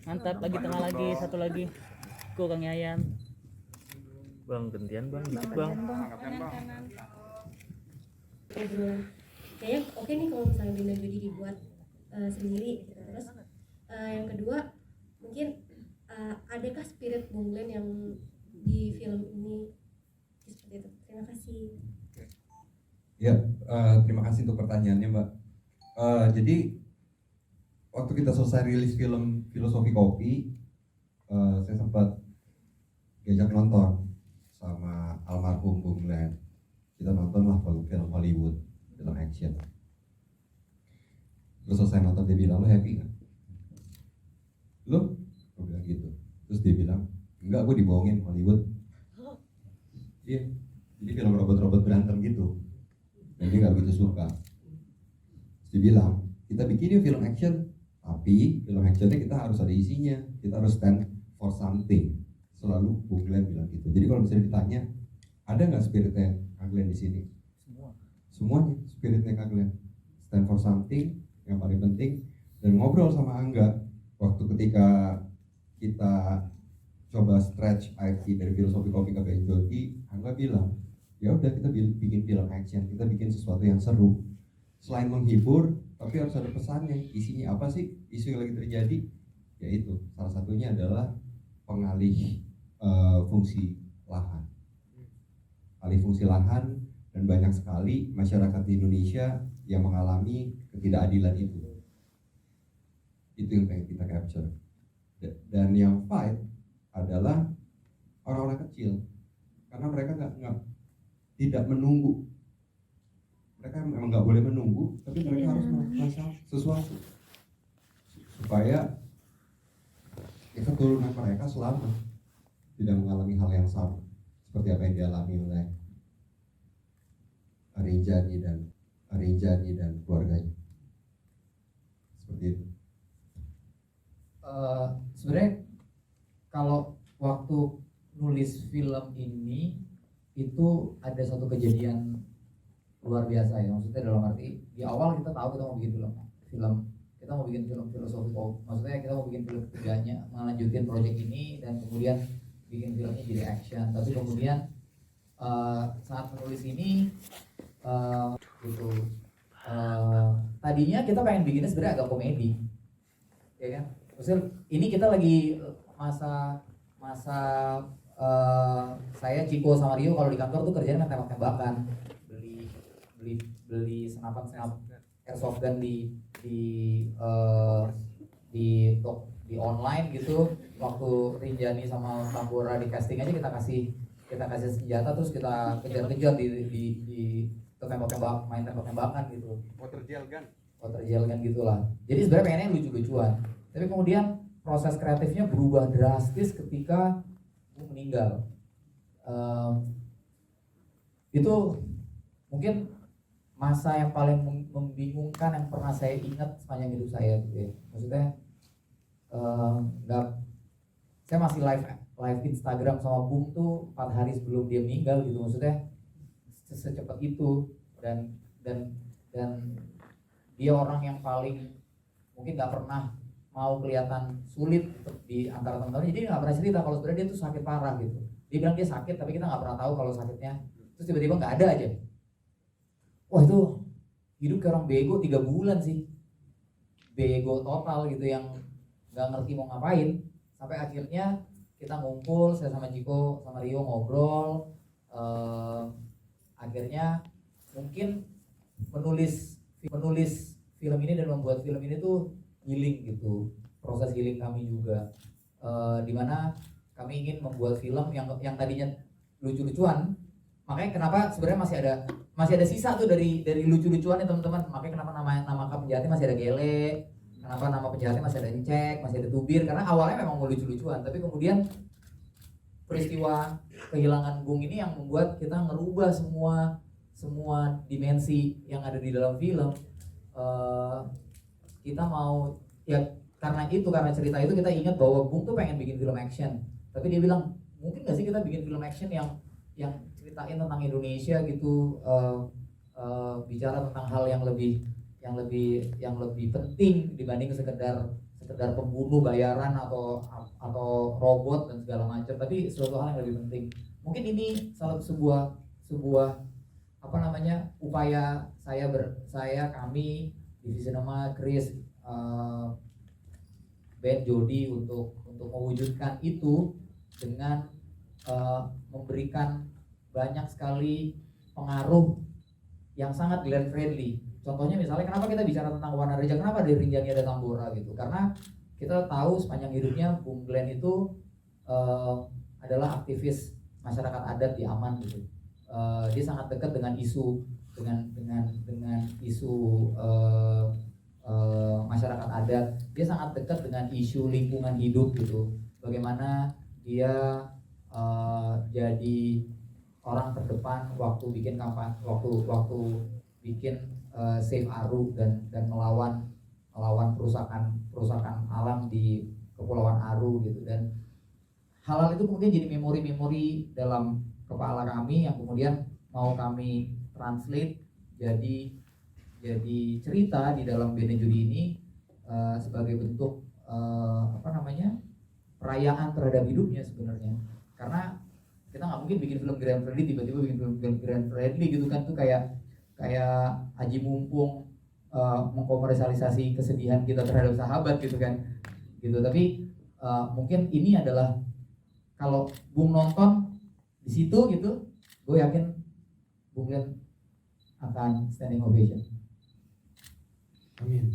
Mantap, lagi tengah lagi, satu lagi. Ku Kang Yayan. Bang, gantian bang, dikit bang. Kanan. Kayaknya oke nih kalau misalnya Bina Judi dibuat sendiri gitu. Terus yang kedua mungkin adakah spirit Bung Glenn yang di film ini seperti itu? Terima kasih. Ya, terima kasih untuk pertanyaannya Mbak. Jadi waktu kita selesai rilis film Filosofi Kopi, saya sempat diajak nonton sama almarhum Bung Glenn. Kita nonton lah film Hollywood, film action. Terus selesai nonton dia bilang, lo happy nggak? Lo? Gue bilang gitu. Terus dia bilang, enggak, gue dibohongin Hollywood. Iya, jadi film robot-robot berantem gitu. Dan dia nggak begitu suka. Terus dia bilang, kita bikin yuk film action, tapi film actionnya kita harus ada isinya, kita harus stand for something. Selalu Bung Glenn bilang gitu. Jadi kalau misalnya ditanya, ada nggak spiritnya Kang Glenn di sini? Semuanya spiritnya Kang Glenn. Stand for something, yang paling penting, dan ngobrol sama Angga. Waktu ketika kita coba stretch IP dari Filosofi Kopi ke Ben Jody, Angga bilang, ya udah kita bikin film action, kita bikin sesuatu yang seru. Selain menghibur, tapi harus ada pesannya. Isinya apa sih? Isu yang lagi terjadi, yaitu salah satunya adalah pengalih fungsi lahan. Alih fungsi lahan, dan banyak sekali masyarakat di Indonesia yang mengalami ketidakadilan itu. Itu yang pengen kita capture. Dan yang fight adalah orang-orang kecil, karena mereka tidak menunggu. Mereka memang nggak boleh menunggu, tapi mereka harus melakukan sesuatu supaya keturunan mereka selamat, tidak mengalami hal yang sama seperti apa yang dialami oleh Rinjani dan keluarganya. Seperti itu. Sebenarnya kalau waktu nulis film ini itu ada satu kejadian luar biasa ya, maksudnya dalam arti di awal kita tahu kita mau bikin film kita mau bikin film filosofi, maksudnya kita mau bikin film ketiganya, melanjutin proyek ini dan kemudian bikin filmnya jadi action. Tapi kemudian saat menulis ini gitu tadinya kita pengen bikinnya sebenarnya agak komedi, ya kan? Maksudnya ini kita lagi masa saya Ciko sama Rio kalau di kantor tuh kerjanya tembak-tembakan, beli senapan airsoft gun di online gitu. Waktu Rinjani sama Tambora di casting aja kita kasih senjata, terus kita kejar-kejar di tembak-tembak, main tembak-tembakan gitu. Water gel gun gitulah. Jadi sebenarnya pengennya lucu-lucuan. Tapi kemudian proses kreatifnya berubah drastis ketika Bung meninggal. Itu mungkin masa yang paling membingungkan yang pernah saya ingat sepanjang hidup saya gitu ya. Maksudnya saya masih live Instagram sama Bung tuh 4 hari sebelum dia meninggal gitu. Maksudnya secepat itu, dan dia orang yang paling mungkin nggak pernah mau kelihatan sulit di antara teman-teman. Jadi nggak pernah cerita kalau sebenarnya dia tuh sakit parah gitu. Dia bilang dia sakit, tapi kita nggak pernah tahu kalau sakitnya. Terus tiba-tiba nggak ada aja. Wah, itu hidup kayak orang bego 3 bulan sih. Bego total gitu, yang nggak ngerti mau ngapain. Sampai akhirnya kita ngumpul, saya sama Ciko sama Rio ngobrol. Akhirnya mungkin menulis film ini dan membuat film ini tuh healing gitu, proses healing kami juga, dimana kami ingin membuat film yang tadinya lucu-lucuan. Makanya kenapa sebenarnya masih ada sisa tuh dari lucu-lucuan ya teman-teman. Makanya kenapa nama penjahatnya masih ada Gele, kenapa nama penjahatnya masih ada Encek, masih ada Tubir, karena awalnya memang mau lucu-lucuan, tapi kemudian peristiwa kehilangan Bung ini yang membuat kita ngerubah semua dimensi yang ada di dalam film. Kita mau ya karena cerita itu kita ingat bahwa Bung tuh pengen bikin film action, tapi dia bilang mungkin nggak sih kita bikin film action yang ceritain tentang Indonesia gitu, bicara tentang hal yang lebih penting dibanding sekedar sekedar pembunuh bayaran atau robot dan segala macam, tapi suatu hal yang lebih penting. Mungkin ini salah sebuah apa namanya upaya kami Divisi Cinema, Chris, Ben, Jody untuk mewujudkan itu dengan memberikan banyak sekali pengaruh yang sangat Glenn friendly. Contohnya misalnya kenapa kita bicara tentang Wana Reja, kenapa dari Rinjani ada Tambora gitu, karena kita tahu sepanjang hidupnya Bung Glenn itu adalah aktivis masyarakat adat di Aman gitu. Dia sangat dekat dengan isu isu masyarakat adat. Dia sangat dekat dengan isu lingkungan hidup gitu. Bagaimana dia jadi orang terdepan waktu bikin kampanye, waktu bikin Save Aru dan melawan perusakan alam di Kepulauan Aru gitu. Dan hal-hal itu kemudian jadi memori-memori dalam kepala kami yang kemudian mau kami translate jadi cerita di dalam Bene Judi ini sebagai bentuk apa namanya perayaan terhadap hidupnya sebenarnya. Karena kita nggak mungkin bikin film grand friendly tiba-tiba bikin film grand friendly gitu kan, tuh kayak Haji Mumpung mengkomersialisasi kesedihan kita terhadap sahabat gitu kan gitu. Tapi mungkin ini adalah kalau Bung nonton di situ gitu, gue yakin Bung Glenn akan standing ovation. Amin.